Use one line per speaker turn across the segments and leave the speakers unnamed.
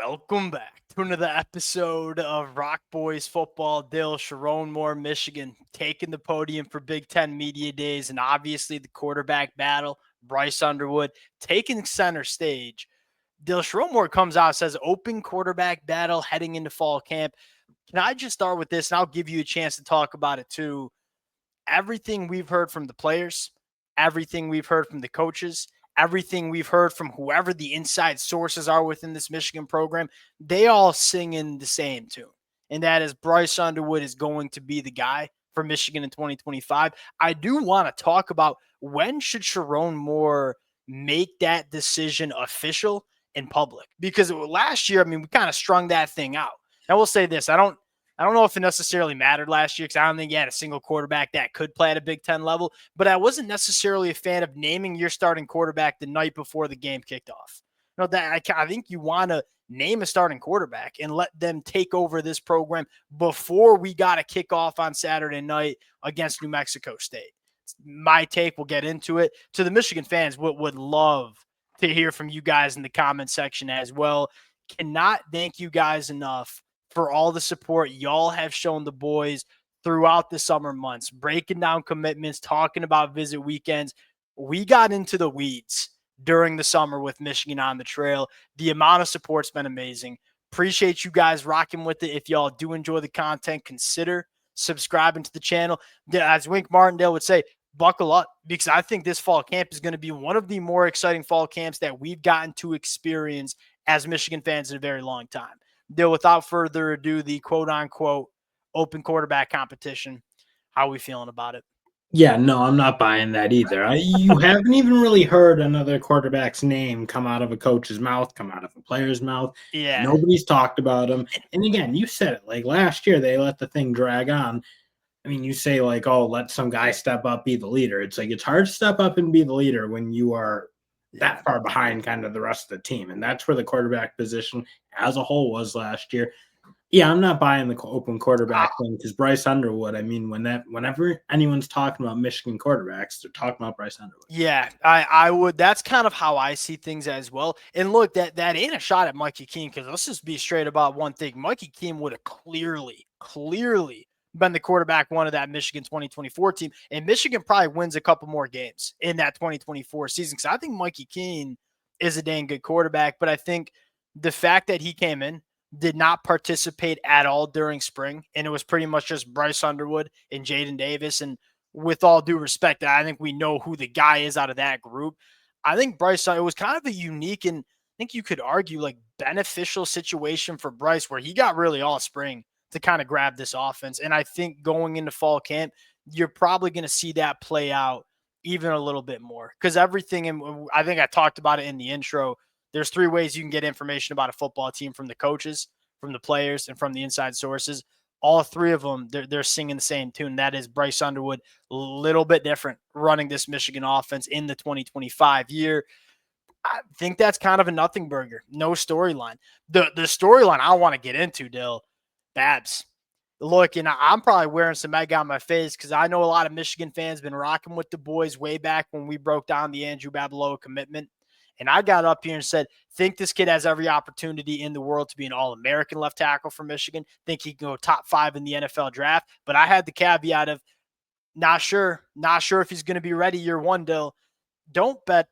Welcome back to another episode of Rock Boys Football. Sherrone Moore, Michigan, taking the podium for Big Ten Media Days, and obviously the quarterback battle. Bryce Underwood taking center stage. Sherrone Moore comes out, says open quarterback battle heading into fall camp. Can I just start with this, and I'll give you a chance to talk about it too. Everything we've heard from the players, everything we've heard from the coaches, everything we've heard from whoever the inside sources are within this Michigan program, they all sing in the same tune. And that is Bryce Underwood is going to be the guy for Michigan in 2025. I do want to talk about when should Sherrone Moore make that decision official in public? Because last year, we kind of strung that thing out. I will say this. I don't know if it necessarily mattered last year because I don't think you had a single quarterback that could play at a Big Ten level, but I wasn't necessarily a fan of naming your starting quarterback the night before the game kicked off. I think you want to name a starting quarterback and let them take over this program before we got to kick off on Saturday night against New Mexico State. My take, we'll get into it. To the Michigan fans, would love to hear from you guys in the comment section as well. Cannot thank you guys enough for all the support y'all have shown the boys throughout the summer months, breaking down commitments, talking about visit weekends. We got into the weeds during the summer with Michigan on the Trail. The amount of support's been amazing. Appreciate you guys rocking with it. If y'all do enjoy the content, consider subscribing to the channel. As Wink Martindale would say, buckle up, because I think this fall camp is going to be one of the more exciting fall camps that we've gotten to experience as Michigan fans in a very long time. Without further ado, the quote-unquote open quarterback competition. How are we feeling about it?
Yeah, no, I'm not buying that either. You haven't even really heard another quarterback's name come out of a coach's mouth, come out of a player's mouth.
Yeah.
Nobody's talked about him. And again, you said it. Like last year, they let the thing drag on. You say like, oh, let some guy step up, be the leader. It's like it's hard to step up and be the leader when you are that far behind kind of the rest of the team. And that's where the quarterback position as a whole was last year. Yeah, I'm not buying the open quarterback thing because Bryce Underwood, whenever anyone's talking about Michigan quarterbacks, they're talking about Bryce Underwood.
Yeah, I would. That's kind of how I see things as well. And look, that ain't a shot at Mikey Keene, because let's just be straight about one thing. Mikey Keene would have clearly been the quarterback one of that Michigan 2024 team. And Michigan probably wins a couple more games in that 2024 season, because I think Mikey Keene is a dang good quarterback. But I think the fact that he came in, did not participate at all during spring, and it was pretty much just Bryce Underwood and Jaden Davis. And with all due respect, I think we know who the guy is out of that group. I think Bryce, it was kind of a unique and I think you could argue like beneficial situation for Bryce, where he got really all spring to kind of grab this offense. And I think going into fall camp, you're probably going to see that play out even a little bit more, because everything, and I think I talked about it in the intro, there's three ways you can get information about a football team: from the coaches, from the players, and from the inside sources. All three of them, they're singing the same tune. That is Bryce Underwood, a little bit different, running this Michigan offense in the 2025 year. I think that's kind of a nothing burger. No storyline. The storyline I want to get into, Dill, Babs. Look, and I'm probably wearing some egg on my face because I know a lot of Michigan fans been rocking with the boys way back when we broke down the Andrew Babaloa commitment. And I got up here and said, think this kid has every opportunity in the world to be an All-American left tackle for Michigan. Think he can go top 5 in the NFL draft. But I had the caveat of not sure if he's going to be ready year one, Dill. Don't bet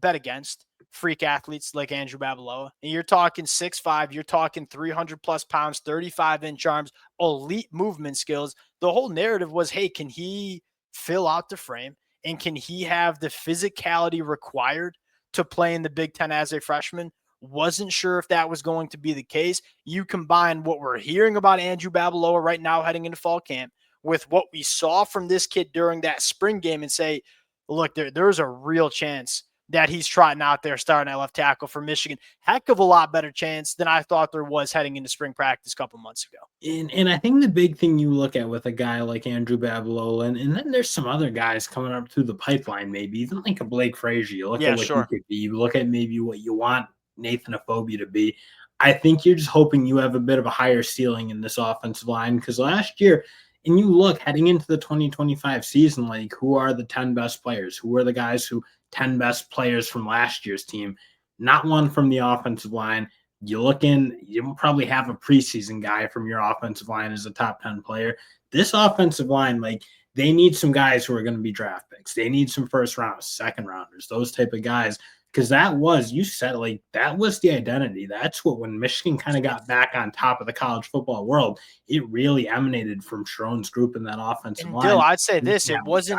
against freak athletes like Andrew Babaloa. And you're talking 6'5", you're talking 300 plus pounds, 35-inch arms, elite movement skills. The whole narrative was, hey, can he fill out the frame? And can he have the physicality required to play in the Big Ten as a freshman? Wasn't sure if that was going to be the case. You combine what we're hearing about Andrew Babaloa right now heading into fall camp with what we saw from this kid during that spring game and say, look, there's a real chance that he's trotting out there starting at left tackle for Michigan. Heck of a lot better chance than I thought there was heading into spring practice a couple months ago.
And I think the big thing you look at with a guy like Andrew Babaloa, and then there's some other guys coming up through the pipeline, maybe even like a Blake Frazier. You look at what he could be. You look at maybe what you want Nathan Afobe to be. I think you're just hoping you have a bit of a higher ceiling in this offensive line, because last year, and you look heading into the 2025 season, like who are the 10 best players? Who are the guys 10 best players from last year's team? Not one from the offensive line, you probably have a preseason guy from your offensive line as a top 10 player. This offensive line, like, they need some guys who are going to be draft picks. They need some first rounders, second rounders, those type of guys. Because you said, like, that was the identity. That's what, when Michigan kind of got back on top of the college football world, it really emanated from Sherrone's group in that offensive
And
line.
Dill, I'd say this: was the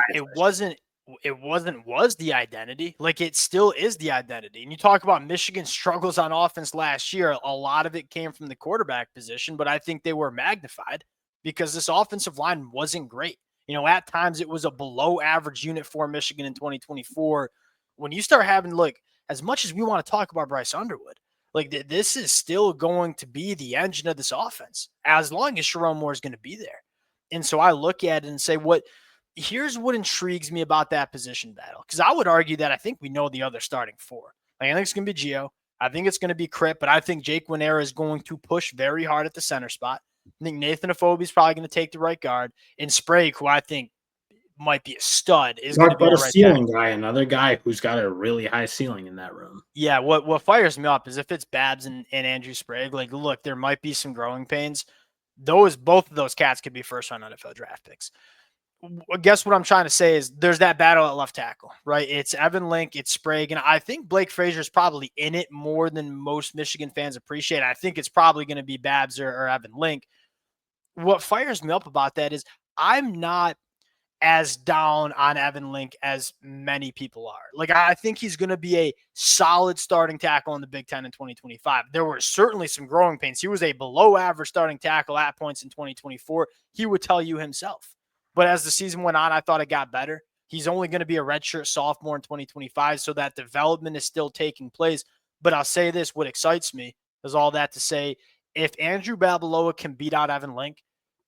identity. Like, it still is the identity. And you talk about Michigan's struggles on offense last year. A lot of it came from the quarterback position, but I think they were magnified because this offensive line wasn't great. At times it was a below average unit for Michigan in 2024. When you start having, look, as much as we want to talk about Bryce Underwood, like, this is still going to be the engine of this offense as long as Sherrone Moore is going to be there. And so I look at it and say, here's what intrigues me about that position battle. Because I would argue that I think we know the other starting four. Like, I think it's going to be Gio. I think it's going to be Kripp, but I think Jake Winera is going to push very hard at the center spot. I think Nathan Afobe is probably going to take the right guard. And Sprague, who I think might be a stud, is going to be
a
right
ceiling guy, another guy who's got a really high ceiling in that room.
Yeah, what fires me up is if it's Babs and Andrew Sprague, like, look, there might be some growing pains. Both of those cats could be first-round NFL draft picks. I guess what I'm trying to say is there's that battle at left tackle, right? It's Evan Link, it's Sprague, and I think Blake Frazier is probably in it more than most Michigan fans appreciate. I think it's probably going to be Babs or Evan Link. What fires me up about that is I'm not as down on Evan Link as many people are. Like, I think he's going to be a solid starting tackle in the Big Ten in 2025. There were certainly some growing pains. He was a below average starting tackle at points in 2024. He would tell you himself. But as the season went on, I thought it got better. He's only going to be a redshirt sophomore in 2025, so that development is still taking place. But I'll say this, what excites me is all that to say, if Andrew Babaloa can beat out Evan Link,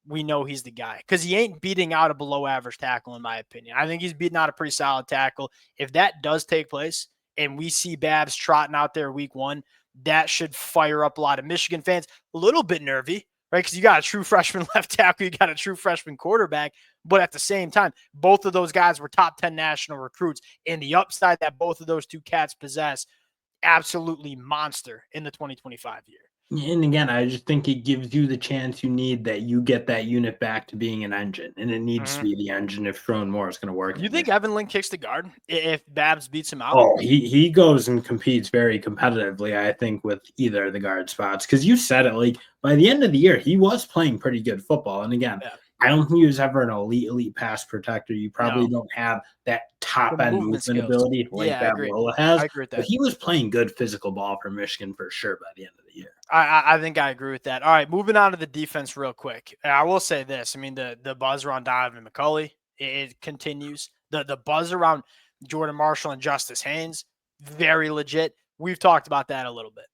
we know he's the guy, because he ain't beating out a below average tackle, in my opinion. I think he's beating out a pretty solid tackle. If that does take place and we see Babs trotting out there week one, that should fire up a lot of Michigan fans. A little bit nervy, right? Because you got a true freshman left tackle, you got a true freshman quarterback, but at the same time, both of those guys were top 10 national recruits, and the upside that both of those two cats possess, absolutely monster in the 2025 year.
And again, I just think it gives you the chance you need that you get that unit back to being an engine, and it needs to be the engine if Sherrone Moore is going to work.
You think Evan Link kicks the guard if Babs beats him out?
Oh, he goes and competes very competitively, I think, with either of the guard spots. Because you said it, like, by the end of the year, he was playing pretty good football. And again, I don't think he was ever an elite pass protector. You probably don't have that top-end movement ability like Babaloa has.
I agree with that.
But he was playing good physical ball for Michigan for sure by the end of the year.
I think I agree with that. All right, moving on to the defense real quick. I will say this. I mean, the buzz around Donovan McCulley, it continues. The buzz around Jordan Marshall and Justice Haynes, very legit. We've talked about that a little bit.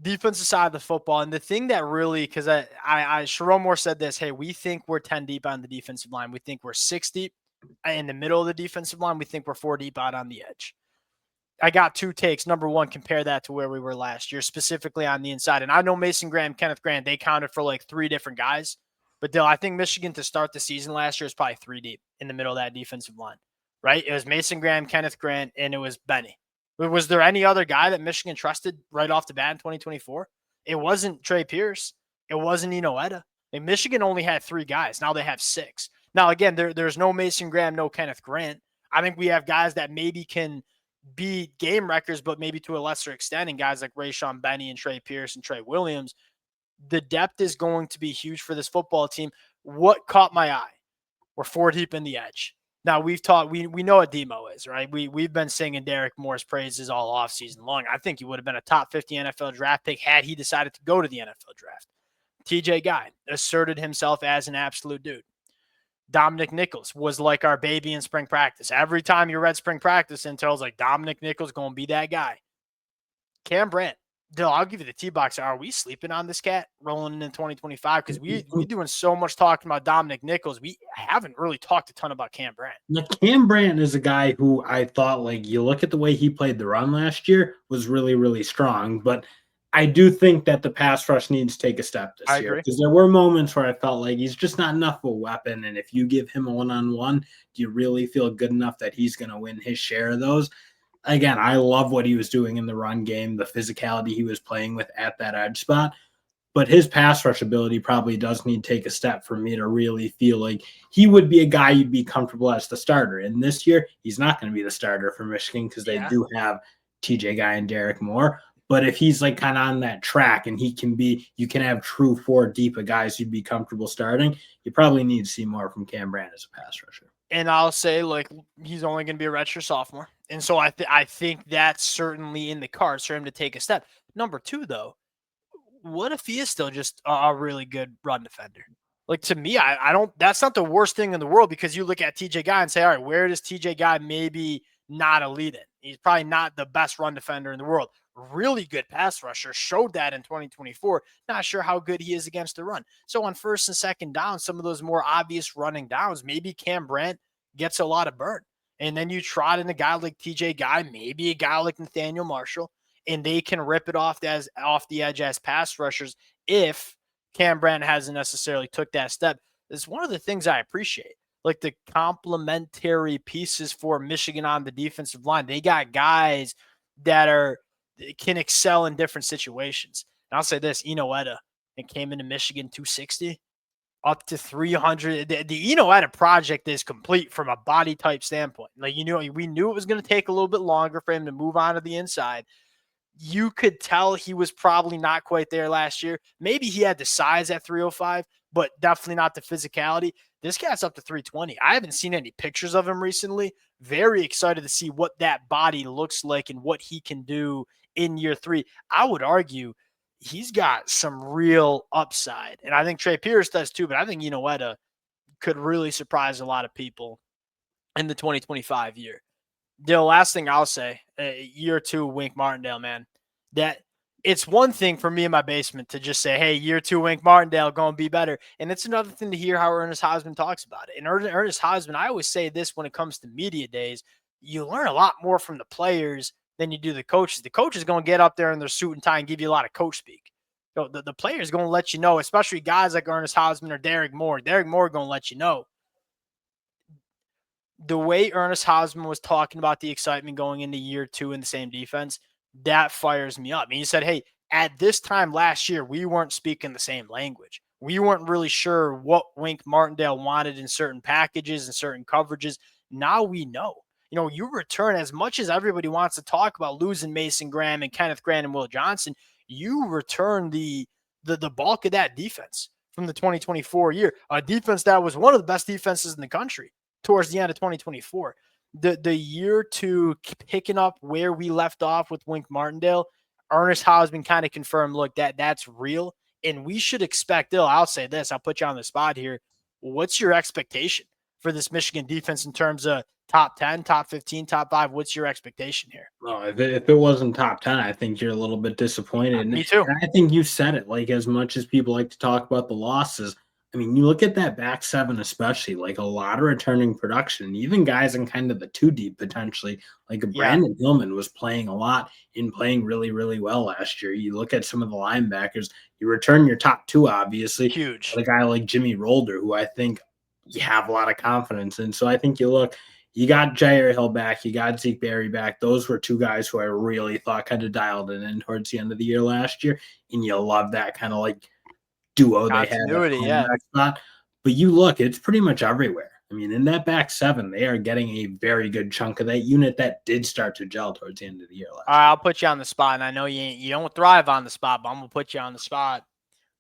Defensive side of the football, and the thing that really, because Sherrone Moore said this, hey, we think we're 10 deep on the defensive line. We think we're 6 deep in the middle of the defensive line. We think we're 4 deep out on the edge. I got two takes. Number one, compare that to where we were last year, specifically on the inside. And I know Mason Graham, Kenneth Grant, they counted for like 3 different guys. But Dill, I think Michigan to start the season last year was probably 3 deep in the middle of that defensive line, right? It was Mason Graham, Kenneth Grant, and it was Benny. Was there any other guy that Michigan trusted right off the bat in 2024? It wasn't Trey Pierce. It wasn't Eno Etta. And Michigan only had 3 guys. Now they have 6. Now, again, there's no Mason Graham, no Kenneth Grant. I think we have guys that maybe can be game records, but maybe to a lesser extent, and guys like Rayshon Benny and Trey Pierce and Trey Williams. The depth is going to be huge for this football team. What caught my eye? We're 4 deep in the edge. Now, we know what Demo is, right? We've been singing Derek Moore's praises all offseason long. I think he would have been a top 50 NFL draft pick had he decided to go to the NFL draft. TJ Guy asserted himself as an absolute dude. Dominic Nichols was like our baby in spring practice. Every time you read spring practice intel, was like Dominic Nichols going to be that guy. Cam Brandt. Dill, I'll give you the T-box. Are we sleeping on this cat rolling into 2025? Because we doing so much talking about Dominic Nichols. We haven't really talked a ton about Cam Brandt.
Now, Cam Brandt is a guy who I thought, like, you look at the way he played the run last year, was really, really strong. But I do think that the pass rush needs to take a step this year. Because there were moments where I felt like he's just not enough of a weapon. And if you give him a one-on-one, do you really feel good enough that he's going to win his share of those? again, I love what he was doing in the run game, the physicality he was playing with at that edge spot. But his pass rush ability probably does need to take a step for me to really feel like he would be a guy you'd be comfortable as the starter. And this year, he's not going to be the starter for Michigan because they do have TJ Guy and Derek Moore. But if he's like kind of on that track and he can be, you can have true four deep of guys you'd be comfortable starting. You probably need to see more from Cam Brand as a pass rusher.
And I'll say, like, he's only going to be a redshirt sophomore. And so I think that's certainly in the cards for him to take a step. Number two, though, what if he is still just a really good run defender? Like, to me, I don't, that's not the worst thing in the world, because you look at TJ Guy and say, all right, where does TJ Guy maybe not elite in? He's probably not the best run defender in the world. Really good pass rusher, showed that in 2024. Not sure how good he is against the run. So on first and second down, some of those more obvious running downs, maybe Cam Brandt gets a lot of burn. And then you trot in a guy like TJ Guy, maybe a guy like Nathaniel Marshall, and they can rip it off the edge as pass rushers if Cam Brandt hasn't necessarily took that step. It's one of the things I appreciate, like the complementary pieces for Michigan on the defensive line. They got guys that can excel in different situations. And I'll say this, Etta, it came into Michigan 260, up to 300. The Etta project is complete from a body type standpoint. Like, we knew it was going to take a little bit longer for him to move on to the inside. You could tell he was probably not quite there last year. Maybe he had the size at 305, but definitely not the physicality. This guy's up to 320. I haven't seen any pictures of him recently. Very excited to see what that body looks like and what he can do in year 3. I would argue he's got some real upside. And I think Trey Pierce does too, but I think Etta could really surprise a lot of people in the 2025 year. The last thing I'll say, year 2, Wink Martindale, man, that it's one thing for me in my basement to just say, hey, year 2, Wink Martindale, going to be better. And it's another thing to hear how Ernest Hausman talks about it. And Ernest Hausman, I always say this when it comes to media days, you learn a lot more from the players than you do the coaches. The coach is going to get up there in their suit and tie and give you a lot of coach speak. So the player is going to let you know, especially guys like Ernest Hausman or Derek Moore. Derek Moore going to let you know. The way Ernest Hausman was talking about the excitement going into year 2 in the same defense, that fires me up. And he said, hey, at this time last year, we weren't speaking the same language. We weren't really sure what Wink Martindale wanted in certain packages and certain coverages. Now we know. You return, as much as everybody wants to talk about losing Mason Graham and Kenneth Grant and Will Johnson, you return the bulk of that defense from the 2024 year, a defense that was one of the best defenses in the country towards the end of 2024. The year 2 picking up where we left off with Wink Martindale, Ernest Hausman kind of confirmed, look, that's real. And we should expect, I'll say this, I'll put you on the spot here. What's your expectation for this Michigan defense in terms of top 10, top 15, top 5? What's your expectation here?
Well, if it wasn't top 10, I think you're a little bit disappointed.
Me too.
And I think you said it, like, as much as people like to talk about the losses, I mean, you look at that back 7, especially, like a lot of returning production, even guys in kind of the 2 deep potentially, like Brandon Hillman was playing a lot and playing really, really well last year. You look at some of the linebackers, you return your top 2, obviously.
Huge.
But a guy like Jimmy Rolder, who I think you have a lot of confidence in. So I think you got Jair Hill back, you got Zeke Berry back. Those were 2 guys who I really thought kind of dialed it in towards the end of the year last year. And you love that kind of like duo they had at spot. But you look, it's pretty much everywhere. I mean, in that back 7, they are getting a very good chunk of that unit that did start to gel towards the end of the year last year.
I'll put you on the spot, and I know you don't thrive on the spot, but I'm going to put you on the spot.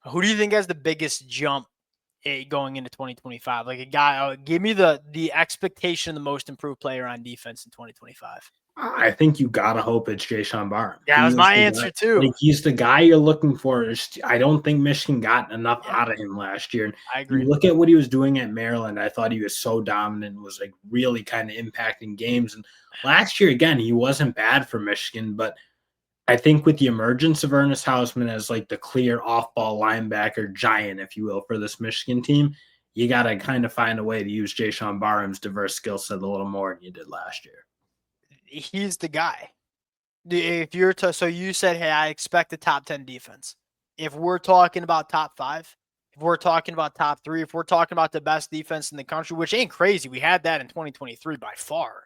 Who do you think has the biggest jump going into 2025? Like a guy, give me the expectation of the most improved player on defense in 2025.
I think you gotta hope it's Jayshon Barham.
Yeah, that was my answer too.
Like, he's the guy you're looking for. I don't think Michigan got enough out of him last year.
I agree.
You look at what he was doing at Maryland. I thought he was so dominant, was like really kind of impacting games. And last year, again, he wasn't bad for Michigan, but I think with the emergence of Ernest Hausman as like the clear off-ball linebacker giant, if you will, for this Michigan team, you got to kind of find a way to use Jayshon Barham's diverse skill set a little more than you did last year.
He's the guy. If you're so you said, hey, I expect a top 10 defense. If we're talking about top 5, if we're talking about top 3, if we're talking about the best defense in the country, which ain't crazy, we had that in 2023 by far.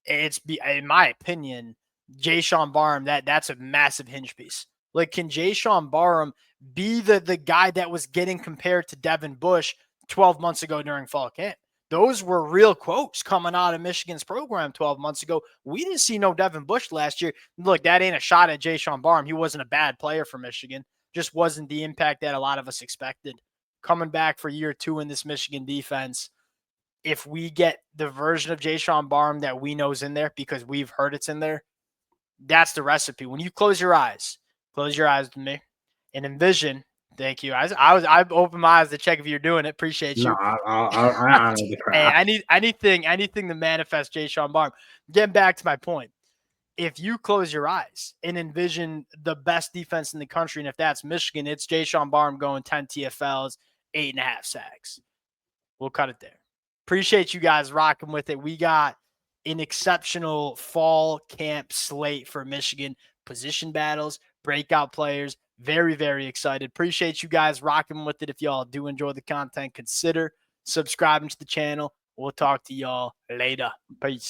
in my opinion, Jaysean Barham, that's a massive hinge piece. Like, can Jaysean Barham be the guy that was getting compared to Devin Bush 12 months ago during fall camp? Those were real quotes coming out of Michigan's program 12 months ago. We didn't see no Devin Bush last year. Look, that ain't a shot at Jaysean Barham. He wasn't a bad player for Michigan. Just wasn't the impact that a lot of us expected. Coming back for year 2 in this Michigan defense, if we get the version of Jaysean Barham that we know is in there because we've heard it's in there, that's the recipe. When you close your eyes with me and envision. Thank you. I opened my eyes to check if you're doing it. Appreciate you.
No, I honor the
Hey,
craft.
I need anything to manifest Jaysean Barham. Getting back to my point, if you close your eyes and envision the best defense in the country, and if that's Michigan, it's Jaysean Barham going 10 TFLs, 8.5 sacks. We'll cut it there. Appreciate you guys rocking with it. We got an exceptional fall camp slate for Michigan. Position battles, breakout players. Very, very excited. Appreciate you guys rocking with it. If y'all do enjoy the content, consider subscribing to the channel. We'll talk to y'all later. Peace.